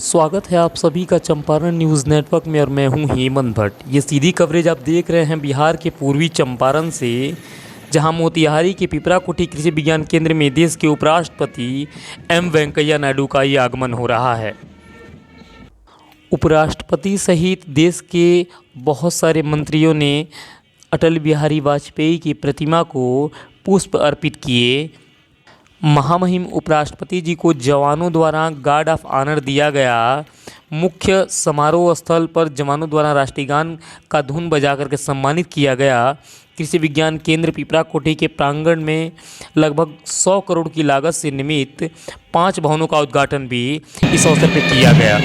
स्वागत है आप सभी का चंपारण न्यूज़ नेटवर्क में और मैं हूं हेमंत भट्ट। ये सीधी कवरेज आप देख रहे हैं बिहार के पूर्वी चंपारण से, जहां मोतिहारी के पिपराकोठी कृषि विज्ञान केंद्र में देश के उपराष्ट्रपति एम वेंकैया नायडू का ये आगमन हो रहा है। उपराष्ट्रपति सहित देश के बहुत सारे मंत्रियों ने अटल बिहारी वाजपेयी की प्रतिमा को पुष्प अर्पित किए। महामहिम उपराष्ट्रपति जी को जवानों द्वारा गार्ड ऑफ ऑनर दिया गया। मुख्य समारोह स्थल पर जवानों द्वारा राष्ट्रीय गान का धुन बजा करके सम्मानित किया गया। कृषि विज्ञान केंद्र पिपराकोठी के प्रांगण में लगभग 100 करोड़ की लागत से निर्मित 5 भवनों का उद्घाटन भी इस अवसर पर किया गया।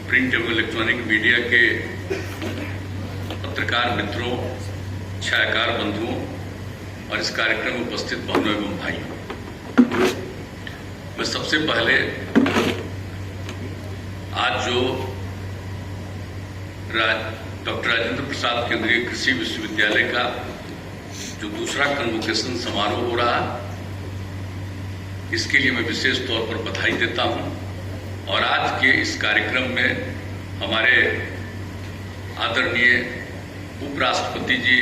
प्रिंट एवं इलेक्ट्रॉनिक मीडिया के पत्रकार मित्रों, छायाकार बंधुओं और इस कार्यक्रम में उपस्थित बहनों एवं भाइयों, मैं सबसे पहले आज जो डॉक्टर राजेंद्र प्रसाद केंद्रीय कृषि विश्वविद्यालय का जो दूसरा कन्वोकेशन समारोह हो रहा, इसके लिए मैं विशेष तौर पर बधाई देता हूं। और आज के इस कार्यक्रम में हमारे आदरणीय उपराष्ट्रपति जी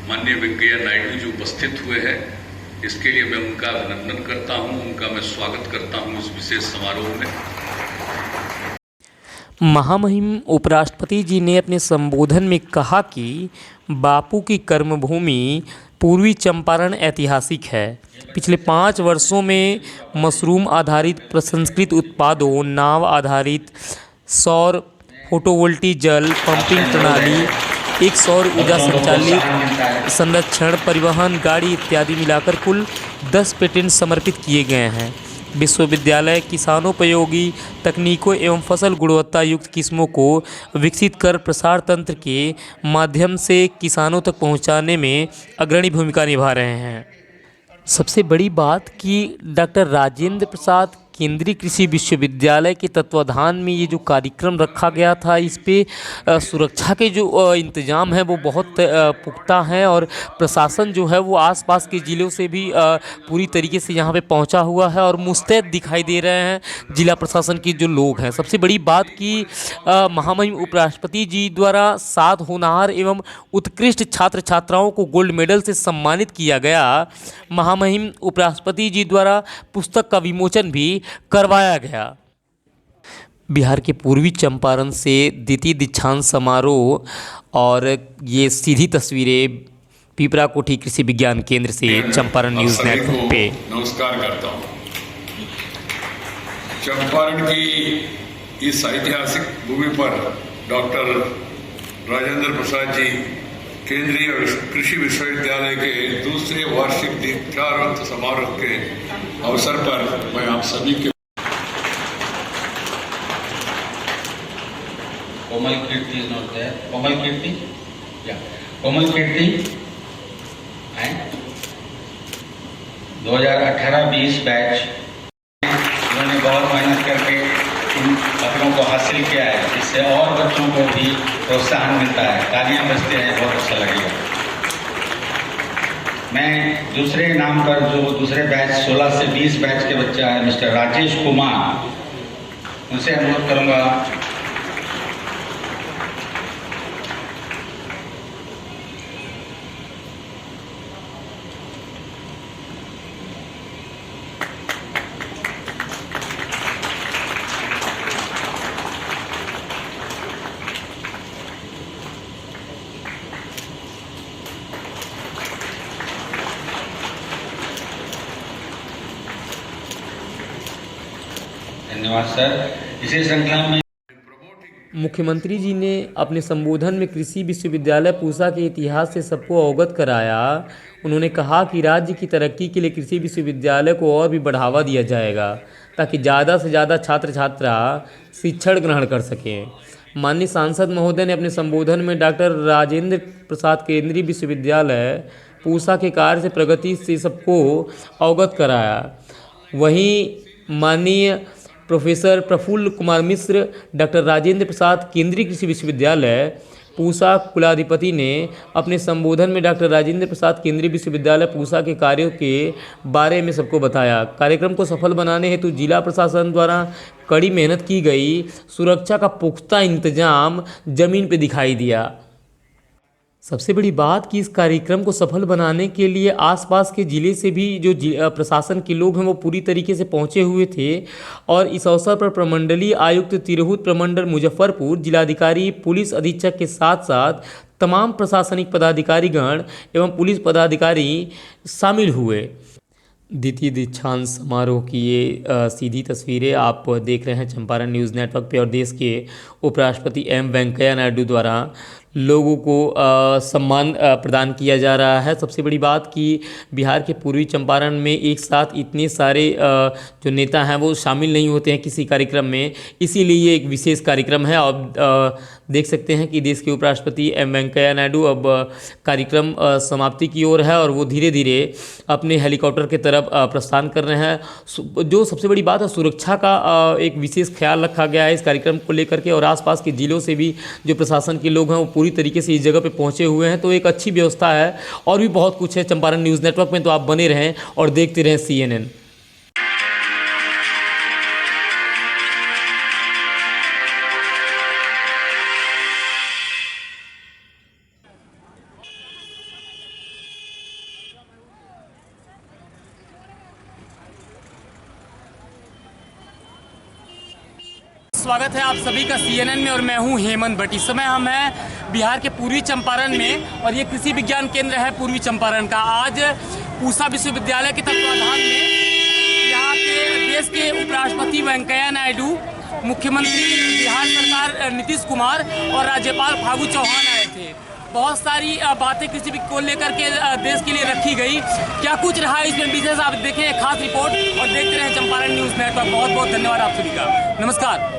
माननीय वेंकैया नायडू जी उपस्थित हुए हैं। इसके लिए मैं उनका अभिनंदन करता हूं, उनका मैं स्वागत करता हूं इस विशेष समारोह में। महामहिम उपराष्ट्रपति जी ने अपने संबोधन में कहा कि बापू की कर्मभूमि पूर्वी चंपारण ऐतिहासिक है। पिछले 5 वर्षों में मशरूम आधारित प्रसंस्कृत उत्पादों, नाव आधारित सौर फोटोवोल्टिक जल पंपिंग प्रणाली, एक सौर ऊर्जा संचालित संरक्षण, परिवहन, गाड़ी इत्यादि मिलाकर कुल 10 पेटेंट समर्पित किए गए हैं। विश्वविद्यालय किसानोपयोगी तकनीकों एवं फसल गुणवत्ता युक्त किस्मों को विकसित कर प्रसार तंत्र के माध्यम से किसानों तक पहुंचाने में अग्रणी भूमिका निभा रहे हैं। सबसे बड़ी बात कि डॉक्टर राजेंद्र प्रसाद केंद्रीय कृषि विश्वविद्यालय के तत्वाधान में ये जो कार्यक्रम रखा गया था, इस पे सुरक्षा के जो इंतज़ाम है वो बहुत पुख्ता हैं और प्रशासन जो है वो आसपास के ज़िलों से भी पूरी तरीके से यहाँ पे पहुँचा हुआ है और मुस्तैद दिखाई दे रहे हैं जिला प्रशासन के जो लोग हैं। सबसे बड़ी बात कि महामहिम उपराष्ट्रपति जी द्वारा 7 होनहार एवं उत्कृष्ट छात्र छात्राओं को गोल्ड मेडल से सम्मानित किया गया। महामहिम उपराष्ट्रपति जी द्वारा पुस्तक का विमोचन भी करवाया गया। बिहार के पूर्वी चंपारण से द्वितीय दीक्षांत समारोह और ये सीधी तस्वीरें पिपराकोठी कृषि विज्ञान केंद्र से चंपारण न्यूज़ नेटवर्क पे। नमस्कार करता हूँ। चंपारण की इस ऐतिहासिक भूमि पर डॉक्टर राजेंद्र प्रसाद जी केंद्रीय कृषि विश्वविद्यालय के दूसरे वार्षिक दीक्षांत समारोह के अवसर पर मैं आप सभी के कोमल कीर्ति is not there. कोमल कीर्ति, या कोमल कीर्ति एंड 2018-20 बैच उन्होंने बहुत मेहनत करके इन पदों को हासिल किया है, जिससे और बच्चों को भी प्रोत्साहन मिलता है। तालियां बजते हैं, बहुत अच्छा लगेगा। मैं दूसरे नाम पर जो दूसरे बैच 16 से 20 बैच के बच्चा है मिस्टर राजेश कुमार, उनसे अनुरोध करूंगा धन्यवाद सर। इसी श्रृंखला में मुख्यमंत्री जी ने अपने संबोधन में कृषि विश्वविद्यालय पूसा के इतिहास से सबको अवगत कराया। उन्होंने कहा कि राज्य की तरक्की के लिए कृषि विश्वविद्यालय को और भी बढ़ावा दिया जाएगा ताकि ज़्यादा से ज़्यादा छात्र छात्रा शिक्षण ग्रहण कर सकें। माननीय सांसद महोदय ने अपने संबोधन में डॉक्टर राजेंद्र प्रसाद केंद्रीय विश्वविद्यालय पूसा के कार्य से प्रगति से सबको अवगत कराया। वहीं माननीय प्रोफेसर प्रफुल्ल कुमार मिश्र, डॉक्टर राजेंद्र प्रसाद केंद्रीय कृषि विश्वविद्यालय पूसा कुलाधिपति ने अपने संबोधन में डॉक्टर राजेंद्र प्रसाद केंद्रीय विश्वविद्यालय पूसा के कार्यों के बारे में सबको बताया। कार्यक्रम को सफल बनाने हेतु जिला प्रशासन द्वारा कड़ी मेहनत की गई। सुरक्षा का पुख्ता इंतजाम जमीन पर दिखाई दिया। सबसे बड़ी बात कि इस कार्यक्रम को सफल बनाने के लिए आसपास के ज़िले से भी जो प्रशासन के लोग हैं वो पूरी तरीके से पहुंचे हुए थे और इस अवसर पर प्रमंडलीय आयुक्त तिरहुत प्रमंडल मुजफ्फरपुर, जिलाधिकारी, पुलिस अधीक्षक के साथ साथ तमाम प्रशासनिक पदाधिकारीगण एवं पुलिस पदाधिकारी शामिल हुए। द्वितीय दीक्षांत समारोह की ये सीधी तस्वीरें आप देख रहे हैं चंपारण न्यूज़ नेटवर्क पे और देश के उपराष्ट्रपति एम वेंकैया नायडू द्वारा लोगों को सम्मान प्रदान किया जा रहा है। सबसे बड़ी बात कि बिहार के पूर्वी चंपारण में एक साथ इतने सारे जो नेता हैं वो शामिल नहीं होते हैं किसी कार्यक्रम में, इसीलिए ये एक विशेष कार्यक्रम है। अब देख सकते हैं कि देश के उपराष्ट्रपति एम वेंकैया नायडू अब कार्यक्रम समाप्ति की ओर है और वो धीरे धीरे अपने हेलीकॉप्टर की तरफ प्रस्थान कर रहे हैं। जो सबसे बड़ी बात है, सुरक्षा का एक विशेष ख्याल रखा गया है इस कार्यक्रम को लेकर के और आसपास के ज़िलों से भी जो प्रशासन के लोग हैं वो पूरी तरीके से इस जगह पे पहुंचे हुए हैं। तो एक अच्छी व्यवस्था है और भी बहुत कुछ है चंपारण न्यूज़ नेटवर्क में, तो आप बने रहें और देखते रहें CNN। स्वागत है आप सभी का CNN में और मैं हूं हेमंत भट्ट। इस समय हम हैं बिहार के पूर्वी चंपारण में और ये कृषि विज्ञान केंद्र है पूर्वी चंपारण का। आज पूसा विश्वविद्यालय के तत्वाधान में यहाँ के देश के उपराष्ट्रपति वेंकैया नायडू, मुख्यमंत्री बिहार सरकार नीतीश कुमार और राज्यपाल फागू चौहान आए थे। बहुत सारी बातें कृषि को लेकर के देश के लिए रखी गई। क्या कुछ रहा इसमें विशेष आप देखें खास रिपोर्ट और देखते रहें चंपारण न्यूज़ नेटवर्क। बहुत बहुत धन्यवाद आप सभी का। नमस्कार,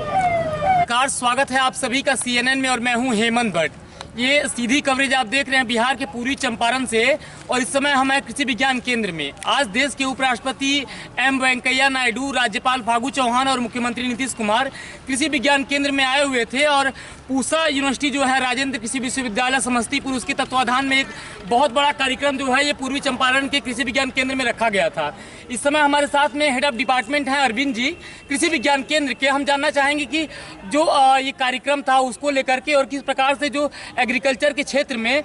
स्वागत है आप सभी का CNN में और मैं हूं हेमंत भट्ट। ये सीधी कवरेज आप देख रहे हैं बिहार के पूर्वी चंपारण से और इस समय हम हैं कृषि विज्ञान केंद्र में। आज देश के उपराष्ट्रपति एम वेंकैया नायडू, राज्यपाल फागू चौहान और मुख्यमंत्री नीतीश कुमार कृषि विज्ञान केंद्र में आए हुए थे और पूसा यूनिवर्सिटी जो है राजेंद्र कृषि विश्वविद्यालय समस्तीपुर, उसके तत्वाधान में एक बहुत बड़ा कार्यक्रम जो है ये पूर्वी चंपारण के कृषि विज्ञान केंद्र में रखा गया था। इस समय हमारे साथ में हेड ऑफ डिपार्टमेंट हैं अरविंद जी कृषि विज्ञान केंद्र के। हम जानना चाहेंगे कि जो ये कार्यक्रम था उसको लेकर के और किस प्रकार से जो एग्रीकल्चर के क्षेत्र में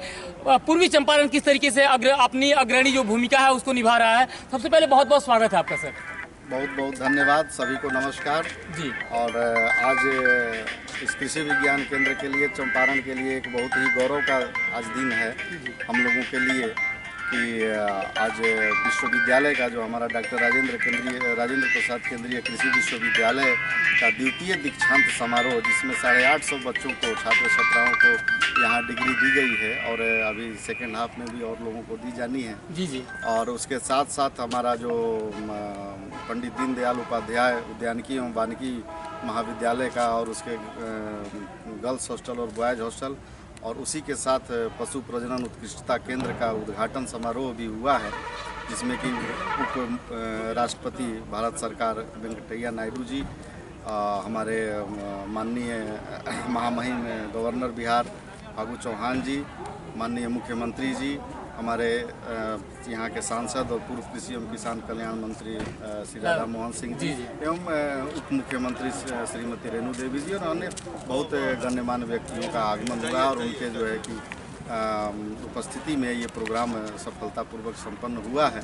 पूर्वी चंपारण किस तरीके से अपनी अग्रणी जो भूमिका है उसको निभा रहा है। सबसे पहले बहुत बहुत स्वागत है आपका सर। बहुत बहुत धन्यवाद, सभी को नमस्कार जी। और आज इस कृषि विज्ञान केंद्र के लिए, चंपारण के लिए एक बहुत ही गौरव का आज दिन है हम लोगों के लिए कि आज विश्वविद्यालय का जो हमारा डॉक्टर राजेंद्र प्रसाद केंद्रीय कृषि विश्वविद्यालय का द्वितीय दीक्षांत समारोह, जिसमें 850 बच्चों को, छात्र छात्राओं को यहाँ डिग्री दी गई है और अभी सेकेंड हाफ में भी और लोगों को दी जानी है। जी जी। और उसके साथ साथ हमारा जो पंडित दीनदयाल उपाध्याय उद्यानिकी एवं वानिकी महाविद्यालय का और उसके गर्ल्स हॉस्टल और बॉयज़ हॉस्टल और उसी के साथ पशु प्रजनन उत्कृष्टता केंद्र का उद्घाटन समारोह भी हुआ है, जिसमें कि उप राष्ट्रपति भारत सरकार वेंकैया नायडू जी, हमारे माननीय महामहिम गवर्नर बिहार फागू चौहान जी, माननीय मुख्यमंत्री जी, हमारे यहाँ के सांसद और पूर्व कृषि एवं किसान कल्याण मंत्री श्री राधा मोहन सिंह जी एवं उप मुख्यमंत्री श्रीमती रेणु देवी जी और अन्य बहुत गण्यमान्य व्यक्तियों का आगमन हुआ और उनके जो है कि उपस्थिति में ये प्रोग्राम सफलतापूर्वक संपन्न हुआ है।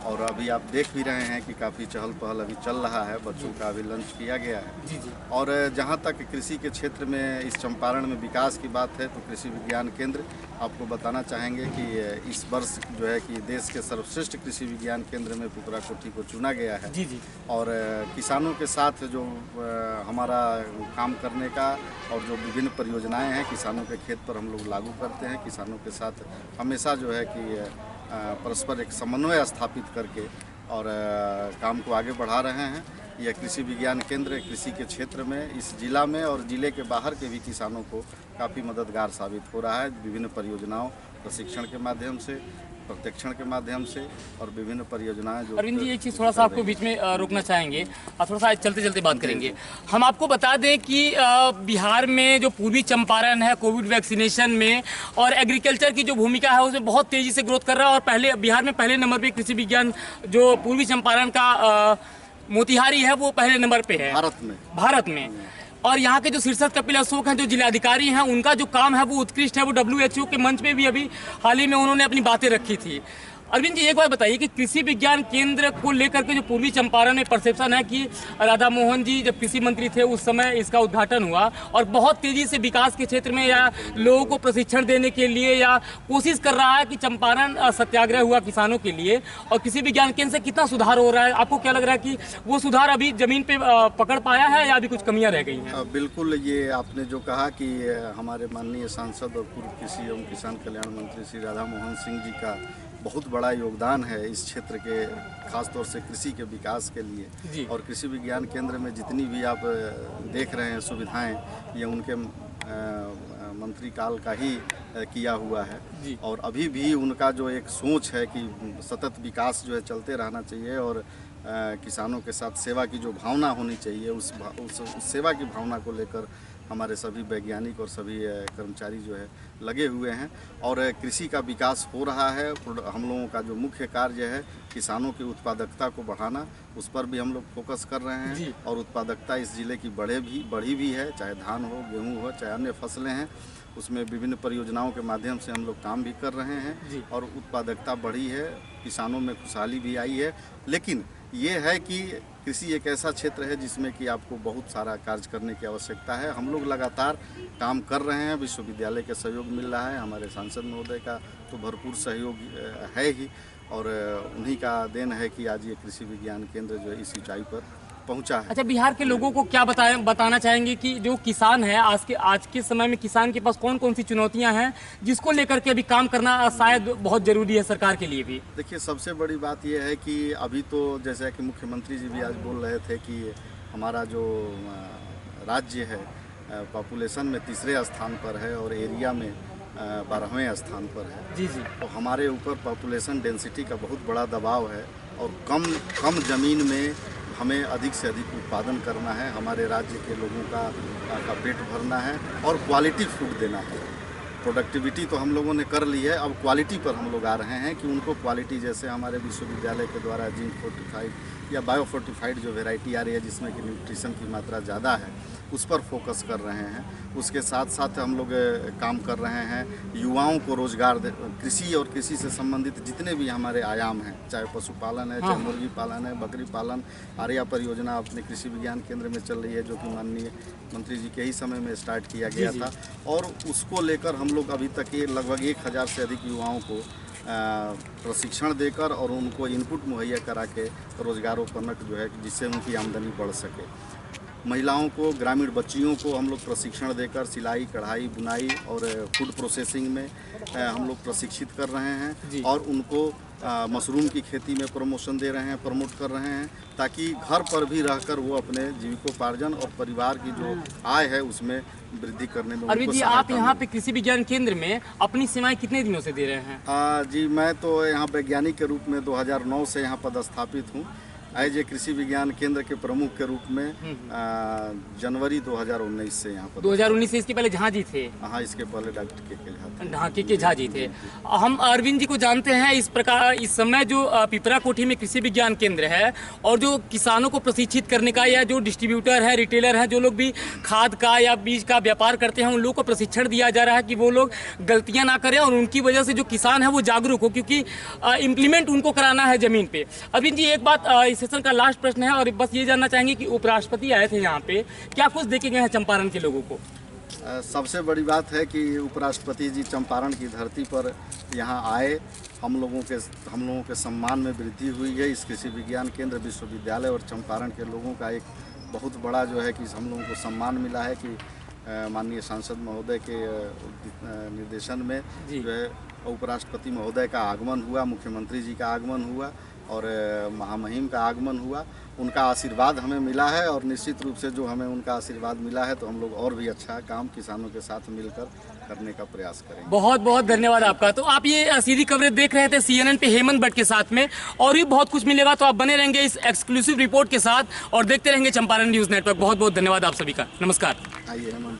और अभी आप देख भी रहे हैं कि काफ़ी चहल पहल अभी चल रहा है, बच्चों का अभी लंच किया गया है। जी जी। और जहाँ तक कृषि के क्षेत्र में इस चंपारण में विकास की बात है तो कृषि विज्ञान केंद्र आपको बताना चाहेंगे कि इस वर्ष जो है कि देश के सर्वश्रेष्ठ कृषि विज्ञान केंद्र में पुतराकोठी को चुना गया है। जी जी। और किसानों के साथ जो हमारा काम करने का और जो विभिन्न परियोजनाएं हैं किसानों के खेत पर हम लोग लागू करते हैं, किसानों के साथ हमेशा जो है कि परस्पर एक समन्वय स्थापित करके और काम को आगे बढ़ा रहे हैं। यह कृषि विज्ञान केंद्र कृषि के क्षेत्र में इस जिला में और जिले के बाहर के भी किसानों को काफ़ी मददगार साबित हो रहा है, विभिन्न परियोजनाओं प्रशिक्षण के माध्यम से, प्रशिक्षण के माध्यम से और विभिन्न परियोजनाएं जो। अरविंद जी, एक चीज़ थोड़ा सा आपको बीच में रोकना चाहेंगे और थोड़ा सा चलते चलते बात करेंगे। हम आपको बता दें कि बिहार में जो पूर्वी चंपारण है कोविड वैक्सीनेशन में और एग्रीकल्चर की जो भूमिका है उसमें बहुत तेज़ी से ग्रोथ कर रहा है और पहले बिहार में पहले नंबर पे कृषि विज्ञान जो पूर्वी चंपारण का मोतिहारी है वो पहले नंबर पे है भारत में। और यहाँ के जो शीर्षक कपिल अशोक हैं जो जिलाधिकारी हैं उनका जो काम है वो उत्कृष्ट है। वो WHO के मंच पे भी अभी हाल ही में उन्होंने अपनी बातें रखी थी। अरविंद जी, एक बात बताइए कि कृषि विज्ञान केंद्र को लेकर के जो पूर्वी चंपारण में परसेप्शन है कि राधा मोहन जी जब कृषि मंत्री थे उस समय इसका उद्घाटन हुआ और बहुत तेजी से विकास के क्षेत्र में या लोगों को प्रशिक्षण देने के लिए या कोशिश कर रहा है कि चंपारण सत्याग्रह हुआ किसानों के लिए और कृषि विज्ञान केंद्र से कितना सुधार हो रहा है? आपको क्या लग रहा है कि वो सुधार अभी जमीन पे पकड़ पाया है या अभी कुछ कमियां रह गई हैं? बिल्कुल, ये आपने जो कहा कि हमारे माननीय सांसद और पूर्व कृषि एवं किसान कल्याण मंत्री श्री राधा मोहन सिंह जी का बहुत बड़ा योगदान है इस क्षेत्र के, खासतौर से कृषि के विकास के लिए। और कृषि विज्ञान केंद्र में जितनी भी आप देख रहे हैं सुविधाएं, ये उनके मंत्री काल का ही किया हुआ है। और अभी भी उनका जो एक सोच है कि सतत विकास जो है चलते रहना चाहिए और किसानों के साथ सेवा की जो भावना होनी चाहिए उस सेवा की भावना को लेकर हमारे सभी वैज्ञानिक और सभी कर्मचारी जो है लगे हुए हैं और कृषि का विकास हो रहा है। हम लोगों का जो मुख्य कार्य है किसानों की उत्पादकता को बढ़ाना, उस पर भी हम लोग फोकस कर रहे हैं और उत्पादकता इस जिले की बढ़ी भी है, चाहे धान हो, गेहूँ हो, चाहे अन्य फसलें हैं, उसमें विभिन्न परियोजनाओं के माध्यम से हम लोग काम भी कर रहे हैं और उत्पादकता बढ़ी है, किसानों में खुशहाली भी आई है। लेकिन ये है कि कृषि एक ऐसा क्षेत्र है जिसमें कि आपको बहुत सारा कार्य करने की आवश्यकता है। हम लोग लगातार काम कर रहे हैं, विश्वविद्यालय के सहयोग मिल रहा है, हमारे सांसद महोदय का तो भरपूर सहयोग है ही और उन्हीं का देन है कि आज ये कृषि विज्ञान केंद्र जो है इस ऊंचाई पर पहुंचा है। अच्छा, बिहार के लोगों को क्या बताना चाहेंगे कि जो किसान है आज के समय में किसान के पास कौन कौन सी चुनौतियां हैं जिसको लेकर के अभी काम करना शायद बहुत जरूरी है सरकार के लिए भी? देखिए, सबसे बड़ी बात यह है कि अभी तो जैसा कि मुख्यमंत्री जी भी आज बोल रहे थे कि हमारा जो राज्य है पॉपुलेशन में तीसरे स्थान पर है और एरिया में 12वें स्थान पर है। जी। तो हमारे ऊपर पॉपुलेशन डेंसिटी का बहुत बड़ा दबाव है और कम ज़मीन में हमें अधिक से अधिक उत्पादन करना है, हमारे राज्य के लोगों का पेट भरना है और क्वालिटी फूड देना है। प्रोडक्टिविटी तो हम लोगों ने कर ली है, अब क्वालिटी पर हम लोग आ रहे हैं कि उनको क्वालिटी जैसे हमारे विश्वविद्यालय के द्वारा जिंक फोर्टिफाइड या बायो फोर्टिफाइड जो वेराइटी आ रही है जिसमें कि न्यूट्रिशन की मात्रा ज़्यादा है उस पर फोकस कर रहे हैं। उसके साथ साथ हम लोग काम कर रहे हैं युवाओं को रोजगार कृषि और कृषि से संबंधित जितने भी हमारे आयाम हैं, चाहे पशुपालन है, चाहे मुर्गी पालन है, बकरी पालन, आर्या परियोजना अपने कृषि विज्ञान केंद्र में चल रही है जो कि माननीय मंत्री जी के ही समय में स्टार्ट किया गया था और उसको लेकर हम लोग अभी तक ये लगभग 1000 से अधिक युवाओं को प्रशिक्षण देकर और उनको इनपुट मुहैया करा के रोजगारोपन्नत जो है जिससे उनकी आमदनी बढ़ सके। महिलाओं को, ग्रामीण बच्चियों को हम लोग प्रशिक्षण देकर सिलाई, कढ़ाई, बुनाई और फूड प्रोसेसिंग में हम लोग प्रशिक्षित कर रहे हैं और उनको मशरूम की खेती में प्रमोट कर रहे हैं ताकि घर पर भी रहकर वो अपने जीविकोपार्जन और परिवार की जो आय है उसमें वृद्धि करने में। अरविंद जी, आप यहाँ पे कृषि विज्ञान केंद्र में अपनी सेवाएं कितने दिनों से दे रहे हैं? जी, मैं तो यहाँ वैज्ञानिक के रूप में 2009 से यहाँ पदस्थापित हूँ। एज ए कृषि विज्ञान केंद्र के प्रमुख के रूप में जनवरी 2019 से यहाँ पर 2019 से। इसके पहले झा जी थे? हाँ, इसके पहले डॉक्टर के झा थे। हाँ, के झा जी थे। हम अरविंद जी को जानते हैं। इस प्रकार इस समय जो पिपरा कोठी में कृषि विज्ञान केंद्र है और जो किसानों को प्रशिक्षित करने का, या जो डिस्ट्रीब्यूटर है, रिटेलर है, जो लोग भी खाद का या बीज का व्यापार करते हैं, उन लोगों को प्रशिक्षण दिया जा रहा है कि वो लोग गलतियां ना करें और उनकी वजह से जो किसान है वो जागरूक हो, क्योंकि इम्प्लीमेंट उनको कराना है जमीन पे। अरविंद जी, एक बात, इस सेशन का लास्ट प्रश्न है और बस ये जानना चाहेंगे कि उपराष्ट्रपति आए थे यहाँ पे, क्या कुछ देखे गए हैं चंपारण के लोगों को? सबसे बड़ी बात है कि उपराष्ट्रपति जी चंपारण की धरती पर यहाँ आए। हम लोगों के सम्मान में वृद्धि हुई है। इस कृषि विज्ञान केंद्र विश्वविद्यालय और चंपारण के लोगों का एक बहुत बड़ा जो है कि हम लोगों को सम्मान मिला है कि माननीय सांसद महोदय के निर्देशन में जो है उपराष्ट्रपति महोदय का आगमन हुआ, मुख्यमंत्री जी का आगमन हुआ और महामहिम का आगमन हुआ। उनका आशीर्वाद हमें मिला है और निश्चित रूप से जो हमें उनका आशीर्वाद मिला है तो हम लोग और भी अच्छा काम किसानों के साथ मिलकर करने का प्रयास करेंगे। बहुत बहुत धन्यवाद आपका। तो आप ये सीधी कवरेज देख रहे थे CNN पे हेमंत भट्ट के साथ में, और भी बहुत कुछ मिलेगा, तो आप बने रहेंगे इस एक्सक्लूसिव रिपोर्ट के साथ और देखते रहेंगे चंपारण न्यूज़ नेटवर्क। बहुत बहुत धन्यवाद आप सभी का। नमस्कार। आइए हेमंत।